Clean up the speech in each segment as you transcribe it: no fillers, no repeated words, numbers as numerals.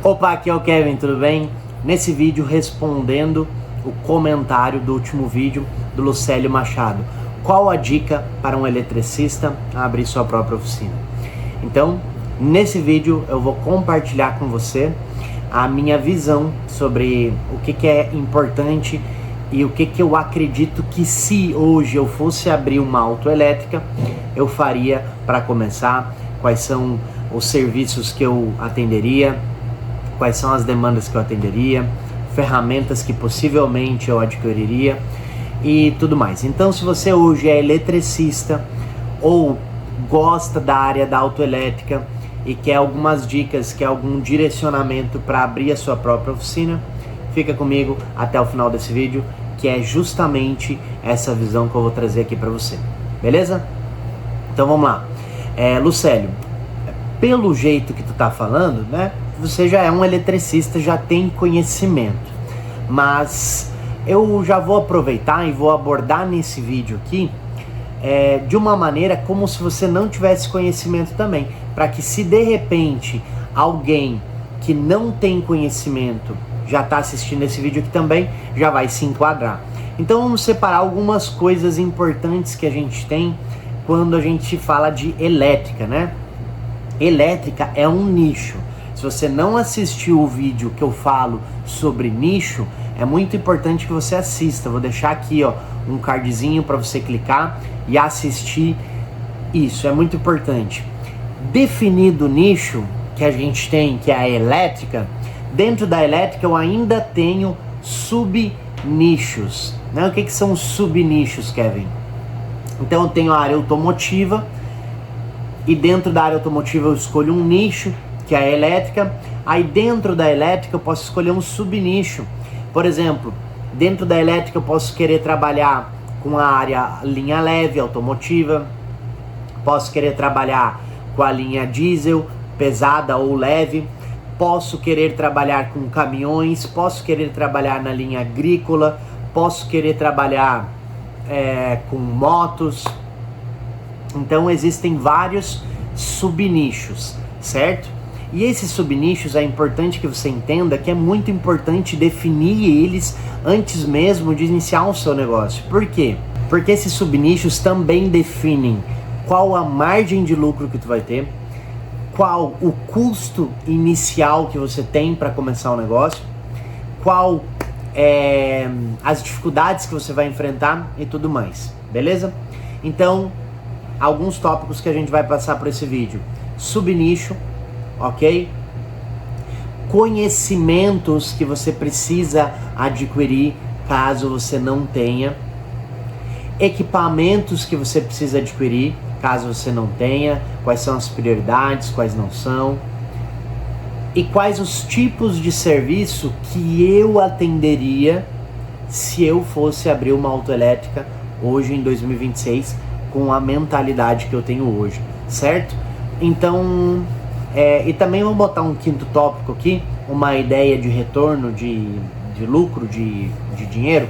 Opa, aqui é o Kevin, tudo bem? Nesse vídeo respondendo o comentário do último vídeo do Lucélio Machado. Qual a dica para um eletricista a abrir sua própria oficina? Então, nesse vídeo eu vou compartilhar com você a minha visão sobre o que é importante e o que eu acredito que se hoje eu fosse abrir uma autoelétrica, eu faria para começar, quais são os serviços que eu atenderia, quais são as demandas que eu atenderia, ferramentas que possivelmente eu adquiriria e tudo mais. Então, se você hoje é eletricista ou gosta da área da autoelétrica e quer algumas dicas, quer algum direcionamento para abrir a sua própria oficina, fica comigo até o final desse vídeo, que é justamente essa visão que eu vou trazer aqui para você, beleza? Então vamos lá. Lucélio, pelo jeito que tu tá falando, né? Você já é um eletricista, já tem conhecimento, mas eu já vou aproveitar e vou abordar nesse vídeo aqui de uma maneira como se você não tivesse conhecimento também, para que se de repente alguém que não tem conhecimento já está assistindo esse vídeo aqui também, já vai se enquadrar. Então vamos separar algumas coisas importantes que a gente tem quando a gente fala de elétrica, né? Elétrica é um nicho. Se você não assistiu o vídeo que eu falo sobre nicho, é muito importante que você assista. Vou deixar aqui, ó, um cardzinho para você clicar e assistir isso. É muito importante. Definido o nicho que a gente tem, que é a elétrica, dentro da elétrica eu ainda tenho subnichos. Né? O que são subnichos, Kevin? Então eu tenho a área automotiva e dentro da área automotiva eu escolho um nicho, que é a elétrica. Aí dentro da elétrica eu posso escolher um subnicho. Por exemplo, dentro da elétrica eu posso querer trabalhar com a área linha leve, automotiva. Posso querer trabalhar com a linha diesel, pesada ou leve. Posso querer trabalhar com caminhões. Posso querer trabalhar na linha agrícola. Posso querer trabalhar com motos. Então existem vários subnichos, certo? E esses subnichos é importante que você entenda que é muito importante definir eles antes mesmo de iniciar o seu negócio. Por quê? Porque esses subnichos também definem qual a margem de lucro que tu vai ter, qual o custo inicial que você tem para começar o negócio, qual as dificuldades que você vai enfrentar e tudo mais, beleza? Então, alguns tópicos que a gente vai passar por esse vídeo. Subnicho, ok? Conhecimentos que você precisa adquirir caso você não tenha. Equipamentos que você precisa adquirir caso você não tenha. Quais são as prioridades, quais não são. E quais os tipos de serviço que eu atenderia se eu fosse abrir uma autoelétrica hoje em 2026 com a mentalidade que eu tenho hoje, certo? Então, e também vamos botar um quinto tópico aqui, uma ideia de retorno, de lucro, de dinheiro.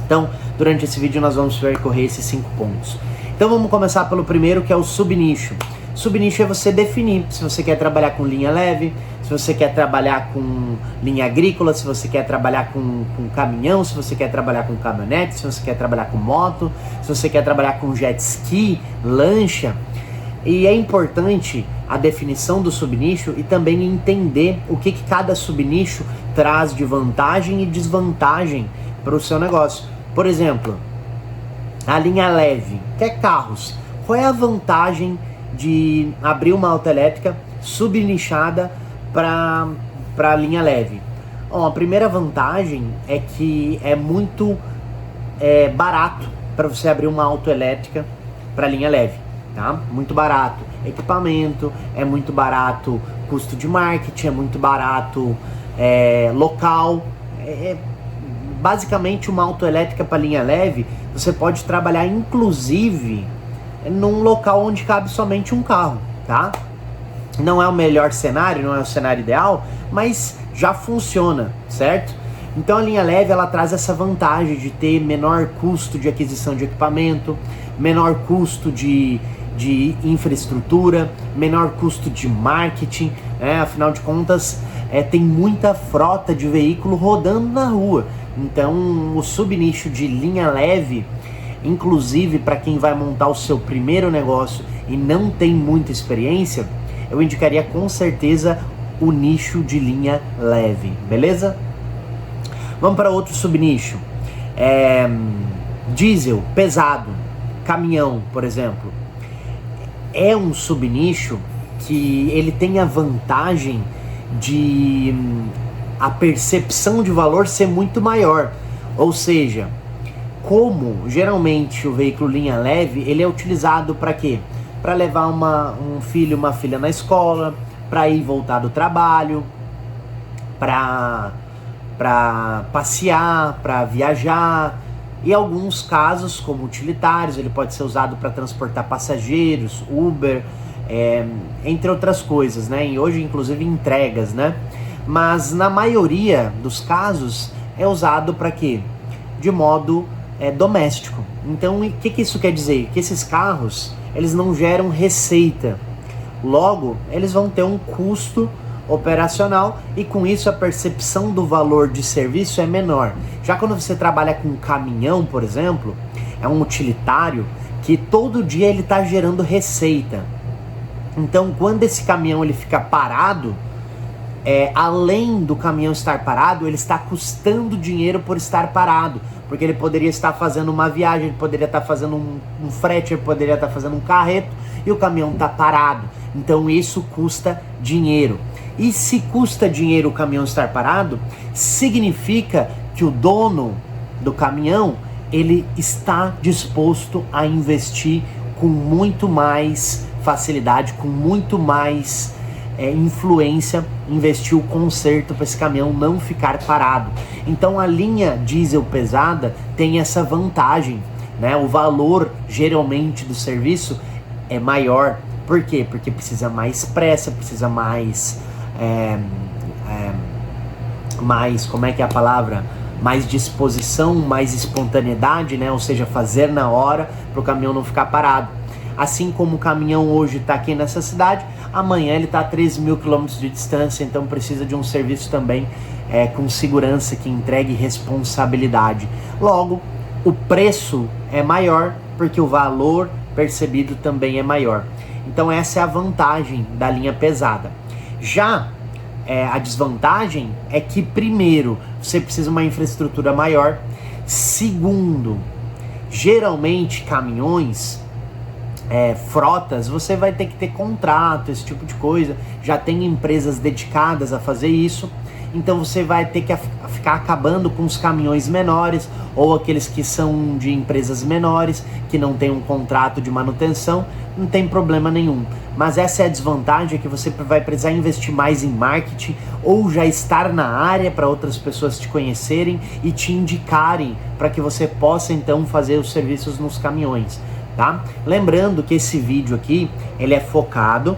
Então, durante esse vídeo nós vamos percorrer esses 5 pontos. Então vamos começar pelo primeiro, que é o subnicho. Subnicho é você definir se você quer trabalhar com linha leve, se você quer trabalhar com linha agrícola, se você quer trabalhar com caminhão, se você quer trabalhar com caminhonete, se você quer trabalhar com moto, se você quer trabalhar com jet ski, lancha. E é importante a definição do subnicho e também entender o que cada subnicho traz de vantagem e desvantagem para o seu negócio. Por exemplo, a linha leve, que é carros. Qual é a vantagem de abrir uma autoelétrica subnichada para a linha leve? Bom, a primeira vantagem é que é muito barato para você abrir uma autoelétrica para linha leve, tá? Muito barato equipamento, é muito barato custo de marketing, é muito barato local. Basicamente uma autoelétrica para linha leve você pode trabalhar inclusive num local onde cabe somente um carro, tá? Não é o melhor cenário, não é o cenário ideal, mas já funciona, certo? Então a linha leve ela traz essa vantagem de ter menor custo de aquisição de equipamento, menor custo de infraestrutura, menor custo de marketing, afinal de contas tem muita frota de veículo rodando na rua. Então o subnicho de linha leve, inclusive para quem vai montar o seu primeiro negócio e não tem muita experiência, eu indicaria com certeza o nicho de linha leve, beleza? Vamos para outro subnicho. Diesel, pesado, caminhão, por exemplo. É um subnicho que ele tem a vantagem de a percepção de valor ser muito maior. Ou seja, como geralmente o veículo linha leve, ele é utilizado para quê? Para levar um filho, uma filha na escola, para ir e voltar do trabalho, para passear, para viajar. E alguns casos, como utilitários, ele pode ser usado para transportar passageiros, Uber, entre outras coisas, né? E hoje, inclusive, entregas, né? Mas na maioria dos casos é usado para quê? De modo doméstico. Então, o que isso quer dizer? Que esses carros, eles não geram receita. Logo, eles vão ter um custo operacional e com isso a percepção do valor de serviço é menor. Já quando você trabalha com um caminhão, por exemplo, é um utilitário que todo dia ele está gerando receita. Então, quando esse caminhão ele fica parado, além do caminhão estar parado, ele está custando dinheiro por estar parado, porque ele poderia estar fazendo uma viagem, ele poderia estar fazendo um frete, ele poderia estar fazendo um carreto e o caminhão está parado. Então isso custa dinheiro. E se custa dinheiro o caminhão estar parado, significa que o dono do caminhão ele está disposto a investir com muito mais facilidade, com muito mais influência, investir o conserto para esse caminhão não ficar parado. Então a linha diesel pesada tem essa vantagem, né? O valor geralmente do serviço é maior. Por quê? Porque precisa mais pressa, precisa mais como é que é a palavra? Mais disposição, mais espontaneidade, né? Ou seja, fazer na hora para o caminhão não ficar parado. Assim como o caminhão hoje está aqui nessa cidade, amanhã ele está a 13.000 quilômetros de distância, então precisa de um serviço também com segurança, que entregue responsabilidade. Logo, o preço é maior porque o valor percebido também é maior. Então essa é a vantagem da linha pesada. Já a desvantagem é que, primeiro, você precisa de uma infraestrutura maior. Segundo, geralmente caminhões, frotas, você vai ter que ter contrato, esse tipo de coisa. Já tem empresas dedicadas a fazer isso. Então você vai ter que ficar acabando com os caminhões menores ou aqueles que são de empresas menores, que não tem um contrato de manutenção, não tem problema nenhum. Mas essa é a desvantagem, que você vai precisar investir mais em marketing ou já estar na área para outras pessoas te conhecerem e te indicarem para que você possa então fazer os serviços nos caminhões, tá? Lembrando que esse vídeo aqui, ele é focado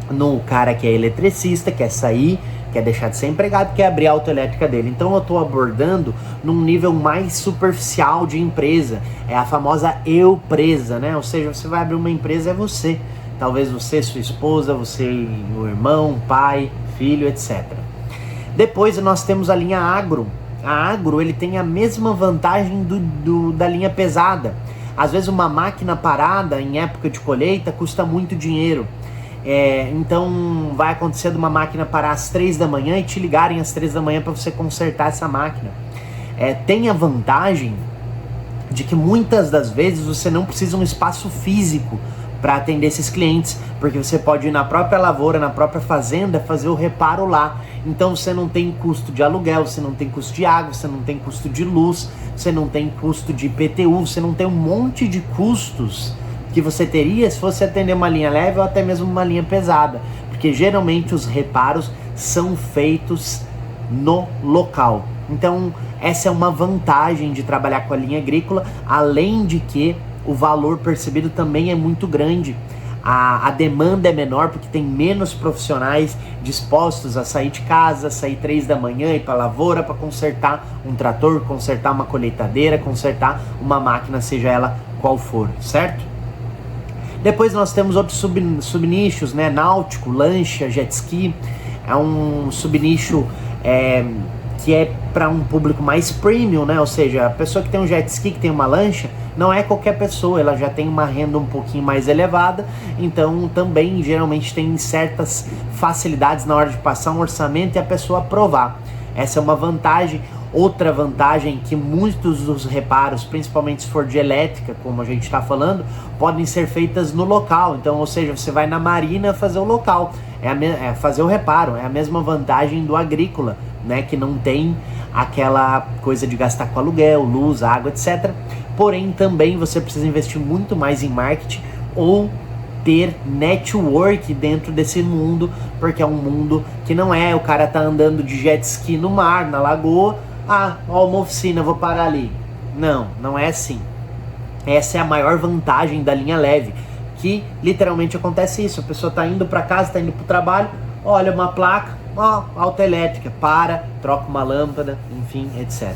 no cara que é eletricista, quer sair, quer deixar de ser empregado, quer abrir a autoelétrica dele. Então eu estou abordando num nível mais superficial de empresa, é a famosa eu-presa, né? Ou seja, você vai abrir uma empresa, é você. Talvez você, sua esposa, você, o irmão, pai, filho, etc. Depois nós temos a linha agro. A agro, ele tem a mesma vantagem da linha pesada. Às vezes uma máquina parada em época de colheita custa muito dinheiro. Então vai acontecer de uma máquina parar às 3 da manhã e te ligarem às 3 da manhã para você consertar essa máquina. Tem a vantagem de que muitas das vezes você não precisa de um espaço físico para atender esses clientes, porque você pode ir na própria lavoura, na própria fazenda, fazer o reparo lá. Então você não tem custo de aluguel, você não tem custo de água, você não tem custo de luz, você não tem custo de IPTU, você não tem um monte de custos que você teria se fosse atender uma linha leve ou até mesmo uma linha pesada, porque geralmente os reparos são feitos no local. Então essa é uma vantagem de trabalhar com a linha agrícola, além de que o valor percebido também é muito grande. A demanda é menor porque tem menos profissionais dispostos a sair de casa, sair 3 da manhã, ir para a lavoura para consertar um trator, consertar uma colheitadeira, consertar uma máquina, seja ela qual for, certo? Depois nós temos outros subnichos, né? Náutico, lancha, jet ski. é um subnicho que é para um público mais premium, né? Ou seja, a pessoa que tem um jet ski, que tem uma lancha, não é qualquer pessoa, ela já tem uma renda um pouquinho mais elevada, então também geralmente tem certas facilidades na hora de passar um orçamento e a pessoa aprovar. Essa é uma vantagem. Outra vantagem que muitos dos reparos, principalmente se for de elétrica, como a gente está falando, podem ser feitas no local. Então, ou seja, você vai na marina fazer o local, fazer o reparo. É a mesma vantagem do agrícola, né, que não tem aquela coisa de gastar com aluguel, luz, água, etc. Porém, também você precisa investir muito mais em marketing ou ter network dentro desse mundo, porque é um mundo que não é o cara tá andando de jet ski no mar, na lagoa, ó, uma oficina, vou parar ali. Não, não é assim. Essa é a maior vantagem da linha leve, que literalmente acontece isso, a pessoa tá indo para casa, tá indo pro trabalho, olha uma placa, ó, autoelétrica, troca uma lâmpada, enfim, etc.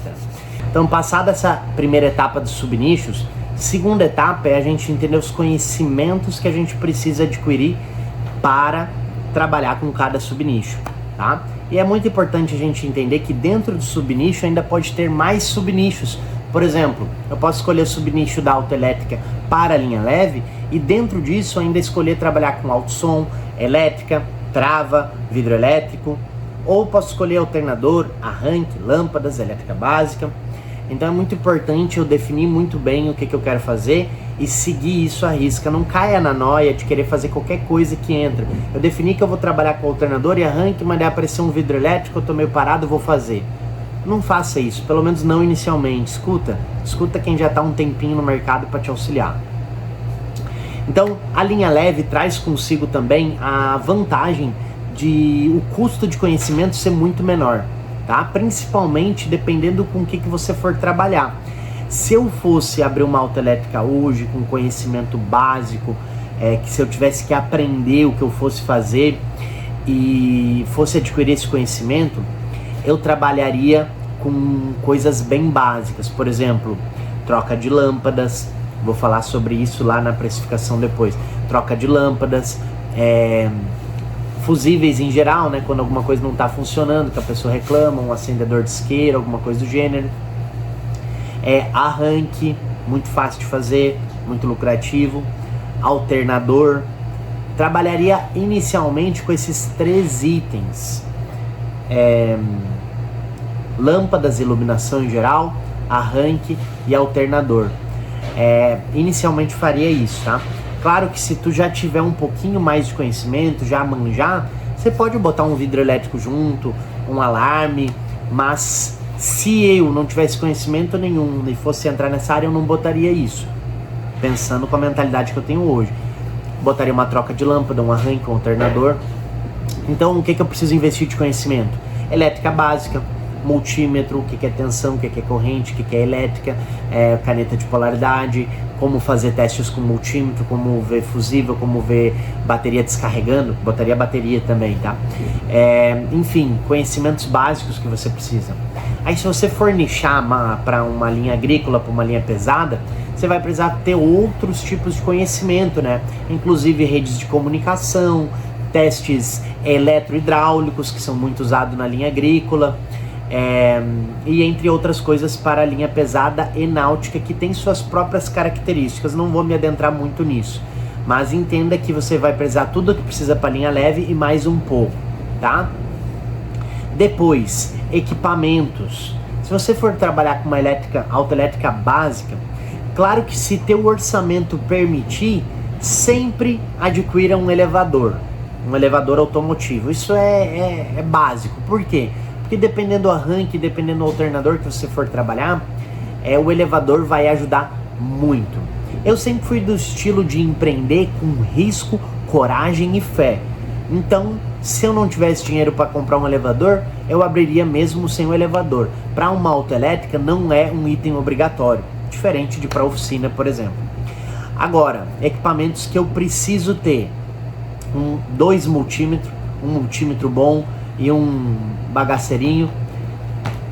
Então, passada essa primeira etapa dos subnichos, segunda etapa é a gente entender os conhecimentos que a gente precisa adquirir para trabalhar com cada subnicho, tá? E é muito importante a gente entender que dentro do subnicho ainda pode ter mais subnichos. Por exemplo, eu posso escolher o subnicho da autoelétrica para a linha leve e dentro disso ainda escolher trabalhar com alto-som, elétrica, trava, vidro elétrico, ou posso escolher alternador, arranque, lâmpadas, elétrica básica. Então é muito importante eu definir muito bem o que eu quero fazer e seguir isso à risca. Não caia na noia de querer fazer qualquer coisa que entra. Eu defini que eu vou trabalhar com alternador e arranque, mas daí apareceu um vidro elétrico, eu tô meio parado, vou fazer. Não faça isso, pelo menos não inicialmente. Escuta quem já está um tempinho no mercado para te auxiliar. Então, a linha leve traz consigo também a vantagem de o custo de conhecimento ser muito menor, tá? Principalmente dependendo com o que você for trabalhar. Se eu fosse abrir uma autoelétrica hoje com conhecimento básico, que se eu tivesse que aprender o que eu fosse fazer e fosse adquirir esse conhecimento, eu trabalharia com coisas bem básicas, por exemplo, troca de lâmpadas, vou falar sobre isso lá na precificação depois, troca de lâmpadas, fusíveis em geral, né, quando alguma coisa não está funcionando, que a pessoa reclama, um acendedor de isqueiro, alguma coisa do gênero, arranque, muito fácil de fazer, muito lucrativo, alternador, trabalharia inicialmente com esses 3 itens, lâmpadas, iluminação em geral, arranque e alternador. Inicialmente faria isso, tá? Claro que se tu já tiver um pouquinho mais de conhecimento, já manjar, você pode botar um vidro elétrico junto, um alarme, mas se eu não tivesse conhecimento nenhum e fosse entrar nessa área, eu não botaria isso, pensando com a mentalidade que eu tenho hoje. Botaria uma troca de lâmpada, um arranque, um alternador. Então, o que eu preciso investir de conhecimento? Elétrica básica, multímetro, o que é tensão, o que é corrente, o que é elétrica, caneta de polaridade, como fazer testes com multímetro, como ver fusível, como ver bateria descarregando, botaria bateria também, tá? Enfim, conhecimentos básicos que você precisa. Aí se você for nichar para uma linha agrícola, para uma linha pesada, você vai precisar ter outros tipos de conhecimento, né? Inclusive redes de comunicação, testes eletrohidráulicos, que são muito usados na linha agrícola, e entre outras coisas para a linha pesada e náutica, que tem suas próprias características. Não vou me adentrar muito nisso, mas entenda que você vai precisar tudo o que precisa para a linha leve e mais um pouco, tá? Depois, equipamentos. Se você for trabalhar com uma autoelétrica básica, claro que se teu orçamento permitir, sempre adquira um elevador automotivo. Isso é básico. Por quê? Porque dependendo do arranque, dependendo do alternador que você for trabalhar, o elevador vai ajudar muito. Eu sempre fui do estilo de empreender com risco, coragem e fé. Então, se eu não tivesse dinheiro para comprar um elevador, eu abriria mesmo sem o elevador. Para uma autoelétrica não é um item obrigatório, diferente de para oficina, por exemplo. Agora, equipamentos que eu preciso ter: 2 multímetros, um multímetro bom e um bagaceirinho,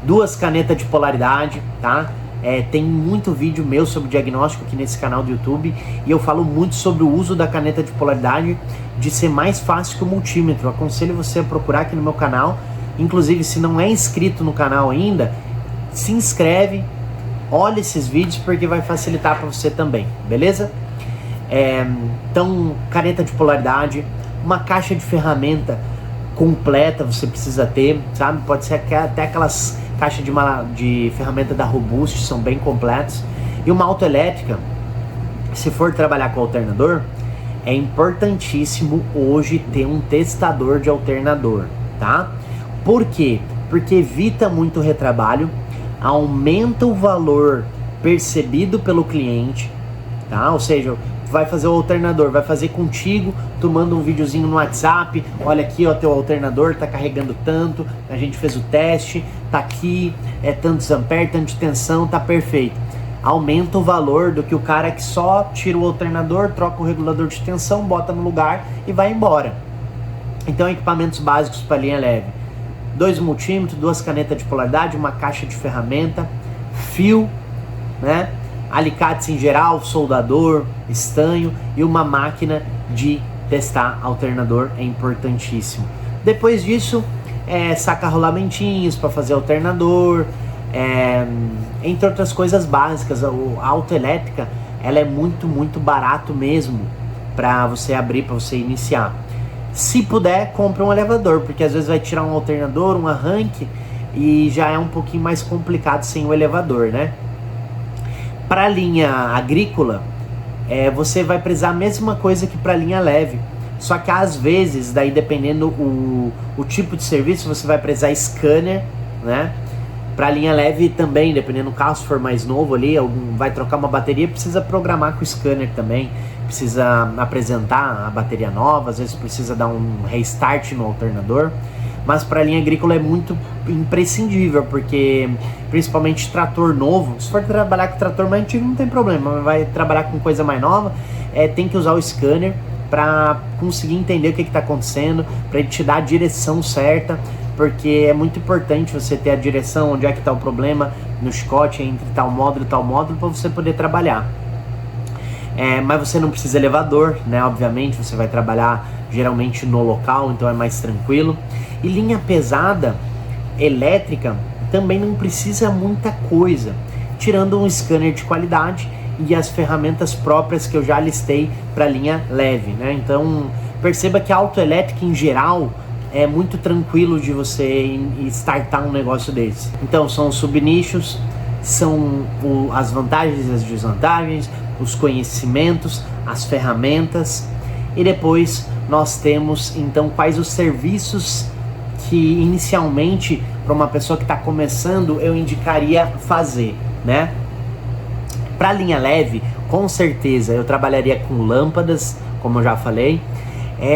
2 canetas de polaridade, tá? Tem muito vídeo meu sobre diagnóstico aqui nesse canal do YouTube, e eu falo muito sobre o uso da caneta de polaridade, de ser mais fácil que o multímetro. Eu aconselho você a procurar aqui no meu canal. Inclusive, se não é inscrito no canal ainda, se inscreve, olha esses vídeos, porque vai facilitar para você também, beleza? Então, caneta de polaridade, uma caixa de ferramenta completa você precisa ter, sabe? Pode ser até aquelas caixas de ferramenta da Robust, são bem completas. E uma autoelétrica, se for trabalhar com alternador, é importantíssimo hoje ter um testador de alternador, tá? Por quê? Porque evita muito retrabalho, aumenta o valor percebido pelo cliente, tá? Ou seja, vai fazer o alternador, vai fazer contigo, tu manda um videozinho no WhatsApp, olha aqui, ó, teu alternador tá carregando tanto, a gente fez o teste, tá aqui, tantos amperes, tanto de tensão, tá perfeito. Aumenta o valor do que o cara que só tira o alternador, troca o regulador de tensão, bota no lugar e vai embora. Então, equipamentos básicos para linha leve: 2 multímetros, 2 canetas de polaridade, uma caixa de ferramenta, fio, né? Alicates em geral, soldador, estanho e uma máquina de testar alternador é importantíssimo. Depois disso, saca rolamentinhos para fazer alternador, entre outras coisas básicas. A autoelétrica, ela é muito barato mesmo para você abrir, para você iniciar. Se puder, compra um elevador, porque às vezes vai tirar um alternador, um arranque, e já é um pouquinho mais complicado sem o elevador, né? Para a linha agrícola, você vai precisar a mesma coisa que para a linha leve. Só que às vezes, daí dependendo o tipo de serviço, você vai precisar scanner, né? Para a linha leve também, dependendo do carro, se for mais novo ali, vai trocar uma bateria, precisa programar com o scanner também. Precisa apresentar a bateria nova, às vezes precisa dar um restart no alternador. Mas para a linha agrícola é muito imprescindível, porque principalmente trator novo, se for trabalhar com trator mais antigo não tem problema, mas vai trabalhar com coisa mais nova, tem que usar o scanner para conseguir entender o que está acontecendo, para ele te dar a direção certa, porque é muito importante você ter a direção, onde é que está o problema no chicote, entre tal módulo e tal módulo, para você poder trabalhar. Mas você não precisa elevador, né? Obviamente você vai trabalhar geralmente no local, então é mais tranquilo. E linha pesada, elétrica, também não precisa muita coisa, tirando um scanner de qualidade e as ferramentas próprias que eu já listei para linha leve, né? Então perceba que a autoelétrica em geral é muito tranquilo de você startar um negócio desse. Então são os subnichos, são as vantagens e as desvantagens, os conhecimentos, as ferramentas, e depois nós temos então quais os serviços que inicialmente para uma pessoa que está começando eu indicaria fazer, né? Para linha leve, com certeza eu trabalharia com lâmpadas, como eu já falei.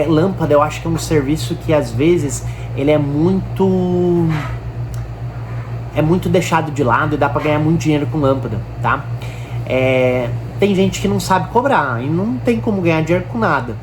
Lâmpada eu acho que é um serviço que às vezes ele é muito deixado de lado e dá para ganhar muito dinheiro com lâmpada, tá? Tem gente que não sabe cobrar e não tem como ganhar dinheiro com nada.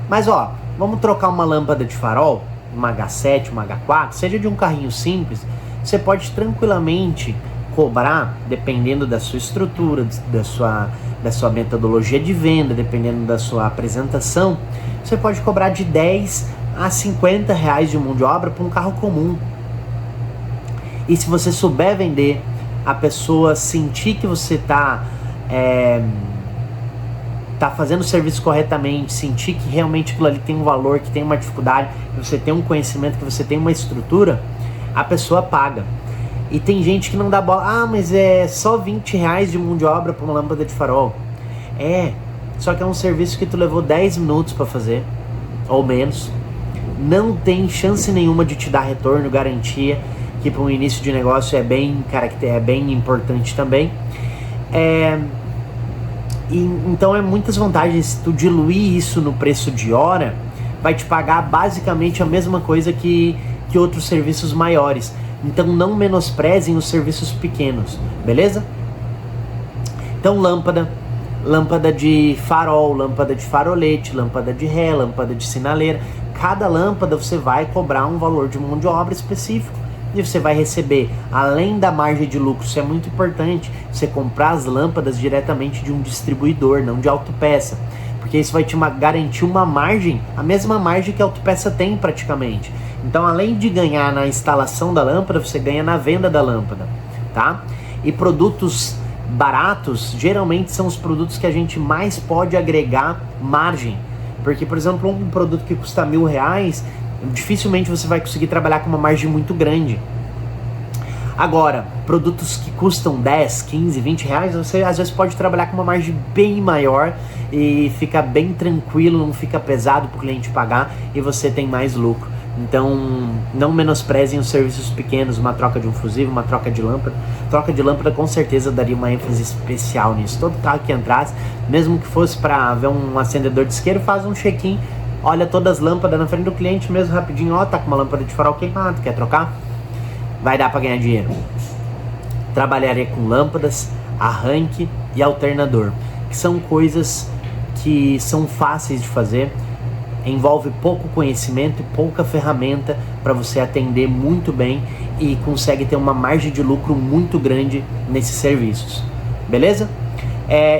Mas ó, vamos trocar uma lâmpada de farol, uma H7, uma H4, seja de um carrinho simples, você pode tranquilamente cobrar, dependendo da sua estrutura, da sua metodologia de venda, dependendo da sua apresentação, você pode cobrar de 10 a 50 reais de mão de obra para um carro comum. E se você souber vender, a pessoa sentir que você tá fazendo o serviço corretamente, sentir que realmente aquilo ali tem um valor, que tem uma dificuldade, que você tem um conhecimento, que você tem uma estrutura, a pessoa paga. E tem gente que não dá bola, mas é só 20 reais de mão de obra para uma lâmpada de farol. Só que é um serviço que tu levou 10 minutos para fazer, ou menos. Não tem chance nenhuma de te dar retorno, garantia, que para um início de negócio é bem importante também. Então muitas vantagens. Se tu diluir isso no preço de hora, vai te pagar basicamente a mesma coisa que outros serviços maiores. Então não menosprezem os serviços pequenos, beleza? Então lâmpada de farol, lâmpada de farolete, lâmpada de ré, lâmpada de sinaleira. Cada lâmpada você vai cobrar um valor de mão de obra específico, e você vai receber, além da margem de lucro, isso é muito importante, você comprar as lâmpadas diretamente de um distribuidor, não de autopeça, porque isso vai te garantir uma margem, a mesma margem que a autopeça tem praticamente. Então, além de ganhar na instalação da lâmpada, você ganha na venda da lâmpada, tá? E produtos baratos, geralmente são os produtos que a gente mais pode agregar margem, porque, por exemplo, um produto que custa R$1.000, dificilmente você vai conseguir trabalhar com uma margem muito grande. Agora, produtos que custam 10, 15, 20 reais, você às vezes pode trabalhar com uma margem bem maior e fica bem tranquilo, não fica pesado para o cliente pagar e você tem mais lucro. Então, não menosprezem os serviços pequenos, uma troca de um fusível, uma troca de lâmpada. Troca de lâmpada com certeza daria uma ênfase especial nisso. Todo carro que entrasse, mesmo que fosse para ver um acendedor de isqueiro, faz um check-in, olha todas as lâmpadas na frente do cliente mesmo rapidinho, ó, tá com uma lâmpada de farol queimado, quer trocar? Vai dar para ganhar dinheiro. Trabalharia com lâmpadas, arranque e alternador, que são coisas que são fáceis de fazer, envolve pouco conhecimento e pouca ferramenta para você atender muito bem e consegue ter uma margem de lucro muito grande nesses serviços, beleza?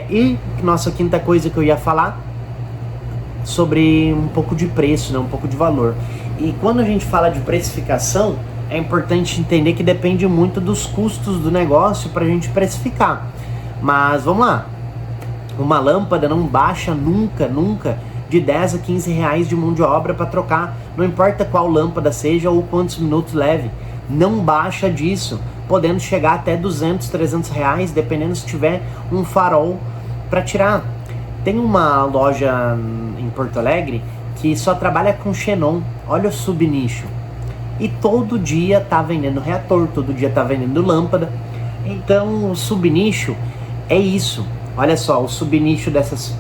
E nossa quinta coisa que eu ia falar sobre um pouco de preço, né? Um pouco de valor. E quando a gente fala de precificação, é importante entender que depende muito dos custos do negócio para a gente precificar. Mas vamos lá, uma lâmpada não baixa nunca de 10 a 15 reais de mão de obra para trocar, não importa qual lâmpada seja ou quantos minutos leve, não baixa disso, podendo chegar até 200, 300 reais, dependendo se tiver um farol para tirar. Tem uma loja em Porto Alegre que só trabalha com xenon, olha o subnicho, e todo dia tá vendendo reator, todo dia tá vendendo lâmpada. Então o subnicho é isso, olha só, o subnicho dessas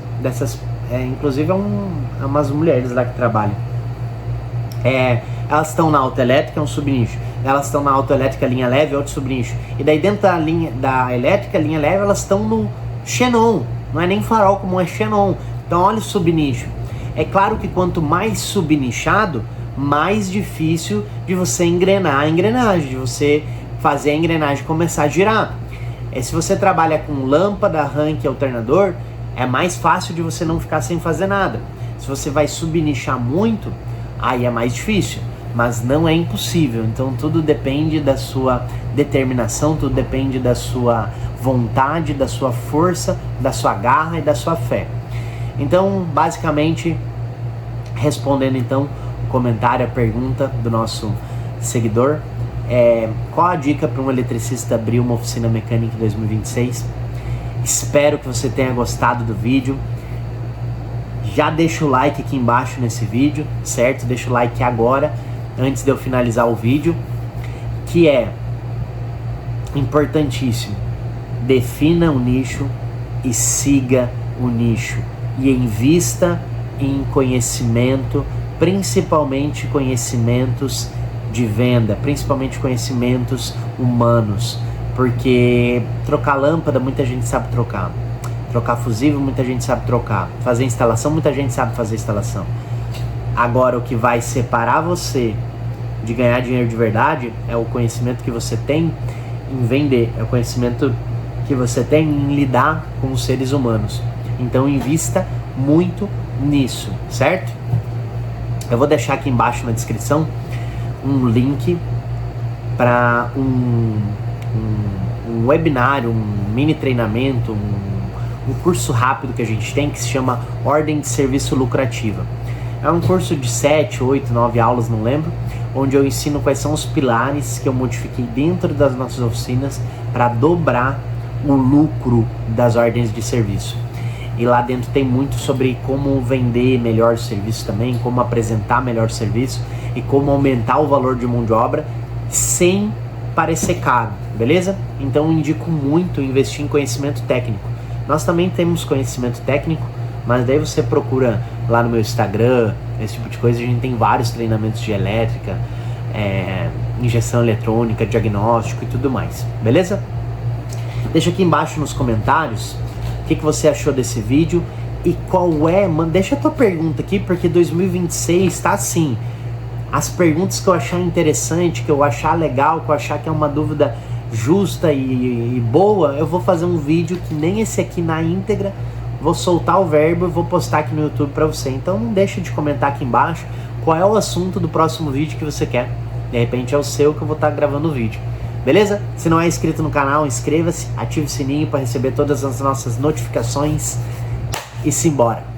inclusive umas mulheres lá que trabalham, elas estão na autoelétrica, é um subnicho, elas estão na autoelétrica linha leve, é outro subnicho, e daí dentro da linha da elétrica linha leve elas estão no xenon, não é nem farol como é xenon. Então olha o subnicho. É claro que quanto mais subnichado, mais difícil de você engrenar a engrenagem, de você fazer a engrenagem começar a girar. Se você trabalha com lâmpada, arranque e alternador, é mais fácil de você não ficar sem fazer nada. Se você vai subnichar muito, aí é mais difícil, mas não é impossível. Então tudo depende da sua determinação, tudo depende da sua vontade, da sua força, da sua garra e da sua fé. Então, basicamente, respondendo então o comentário, a pergunta do nosso seguidor, qual a dica para um eletricista abrir uma oficina mecânica em 2026? Espero que você tenha gostado do vídeo. Já deixa o like aqui embaixo nesse vídeo, certo? Deixa o like agora, antes de eu finalizar o vídeo, que é importantíssimo. Defina o nicho e siga o nicho. E invista em conhecimento, principalmente conhecimentos de venda, principalmente conhecimentos humanos. Porque trocar lâmpada muita gente sabe trocar, trocar fusível muita gente sabe trocar, fazer instalação muita gente sabe fazer instalação. Agora o que vai separar você de ganhar dinheiro de verdade é o conhecimento que você tem em vender, é o conhecimento que você tem em lidar com os seres humanos. Então invista muito nisso, certo? Eu vou deixar aqui embaixo na descrição um link para um webinário, um mini treinamento, um curso rápido que a gente tem que se chama Ordem de Serviço Lucrativa. É um curso de 7, 8, 9 aulas, não lembro, onde eu ensino quais são os pilares que eu modifiquei dentro das nossas oficinas para dobrar o lucro das ordens de serviço. E lá dentro tem muito sobre como vender melhor o serviço também, como apresentar melhor o serviço e como aumentar o valor de mão de obra sem parecer caro, beleza? Então eu indico muito investir em conhecimento técnico. Nós também temos conhecimento técnico, mas daí você procura lá no meu Instagram, esse tipo de coisa. A gente tem vários treinamentos de elétrica, injeção eletrônica, diagnóstico e tudo mais, beleza? Deixa aqui embaixo nos comentários o que você achou desse vídeo e qual deixa a tua pergunta aqui, porque 2026 tá assim, As perguntas que eu achar interessante, que eu achar legal, que eu achar que é uma dúvida justa e boa, eu vou fazer um vídeo que nem esse aqui na íntegra, vou soltar o verbo e vou postar aqui no YouTube para você. Então não deixa de comentar aqui embaixo qual é o assunto do próximo vídeo que você quer. De repente é o seu que eu vou estar gravando o vídeo. Beleza? Se não é inscrito no canal, inscreva-se, ative o sininho para receber todas as nossas notificações e simbora!